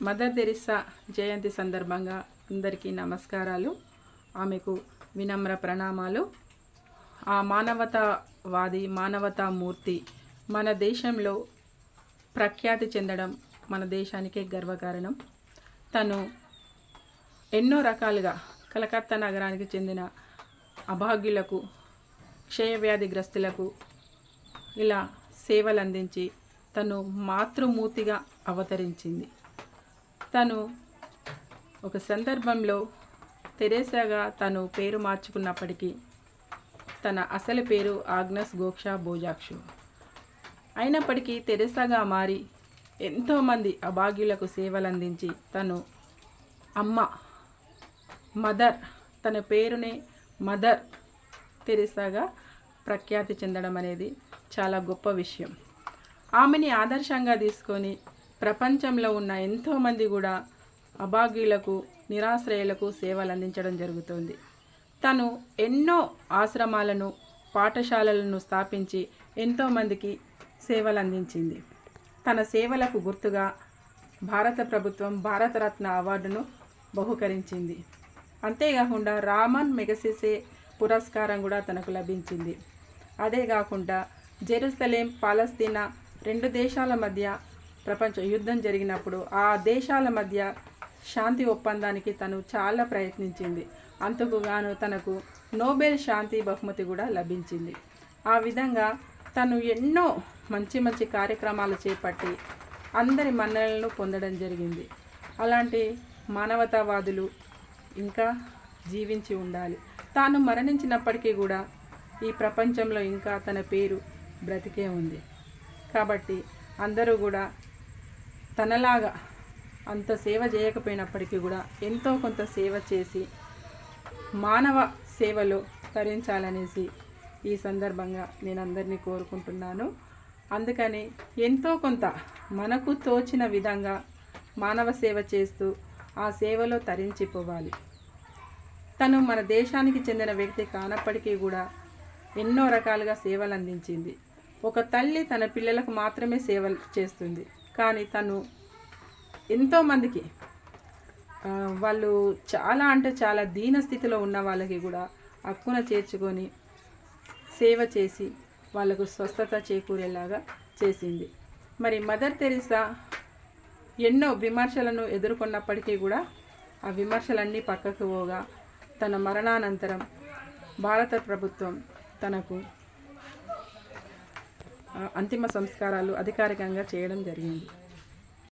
Mother Teresa జయంతి సందర్భంగా అందరికీ నమస్కారాలు. ఆమెకు వినమ్ర ప్రణామాలు. ఆ మానవతావాది, మానవతామూర్తి మన దేశంలో ప్రఖ్యాతి చెందడం మన దేశానికే గర్వకారణం. తను ఎన్నో రకాలుగా కలకత్తా నగరానికి చెందిన అభాగ్యులకు, క్షయవ్యాధిగ్రస్తులకు ఇలా సేవలు అందించి తను మాతృమూర్తిగా అవతరించింది. తను ఒక సందర్భంలో తెరేసాగా తను పేరు మార్చుకున్నప్పటికీ తన అసలు పేరు ఆగ్నస్ గోక్షా బోజాక్షు అయినప్పటికీ తెరేసాగా మారి ఎంతోమంది అభాగ్యులకు సేవలు అందించి తను అమ్మ, మదర్, తన పేరునే మదర్ తెరేసాగా ప్రఖ్యాతి చెందడం అనేది చాలా గొప్ప విషయం. ఆమెని ఆదర్శంగా తీసుకొని ప్రపంచంలో ఉన్న ఎంతోమంది కూడా అభాగ్యులకు, నిరాశ్రయులకు సేవలు అందించడం జరుగుతుంది. తను ఎన్నో ఆశ్రమాలను, పాఠశాలలను స్థాపించి ఎంతోమందికి సేవలు అందించింది. తన సేవలకు గుర్తుగా భారత ప్రభుత్వం భారతరత్న అవార్డును బహుకరించింది. అంతేకాకుండా రామన్ మెగసెసే పురస్కారం కూడా తనకు లభించింది. అదే కాకుండా జెరూసలేం, పాలస్తీనా రెండు దేశాల మధ్య ప్రపంచ యుద్ధం జరిగినప్పుడు ఆ దేశాల మధ్య శాంతి ఒప్పందానికి తను చాలా ప్రయత్నించింది. అందుకు గాను తనకు నోబెల్ శాంతి బహుమతి కూడా లభించింది. ఆ విధంగా తను ఎన్నో మంచి మంచి కార్యక్రమాలు చేపట్టి అందరి మన్ననలను పొందడం జరిగింది. అలాంటి మానవతావాదులు ఇంకా జీవించి ఉండాలి. తాను మరణించినప్పటికీ కూడా ఈ ప్రపంచంలో ఇంకా తన పేరు బ్రతికే ఉంది. కాబట్టి అందరూ కూడా తనలాగా అంత సేవ చేయకపోయినప్పటికీ కూడా ఎంతో కొంత సేవ చేసి మానవ సేవలో తరించాలనేసి ఈ సందర్భంగా నేను అందరినీ కోరుకుంటున్నాను. అందుకని ఎంతో కొంత మనకు తోచిన విధంగా మానవ సేవ చేస్తూ ఆ సేవలో తరించిపోవాలి. తను మన దేశానికి చెందిన వ్యక్తి కానప్పటికీ కూడా ఎన్నో రకాలుగా సేవలు అందించింది. ఒక తల్లి తన పిల్లలకు మాత్రమే సేవలు చేస్తుంది, కానీ తను ఎంతోమందికి వాళ్ళు చాలా అంటే చాలా దీన స్థితిలో ఉన్న వాళ్ళకి కూడా హక్కున చేర్చుకొని సేవ చేసి వాళ్ళకు స్వస్థత చేకూరేలాగా చేసింది. మరి మదర్ తెరిసా ఎన్నో విమర్శలను ఎదుర్కొన్నప్పటికీ కూడా ఆ విమర్శలన్నీ పక్కకు పోగా తన మరణానంతరం భారత ప్రభుత్వం తనకు అంతిమ సంస్కారాలు అధికారికంగా చేయడం జరిగింది.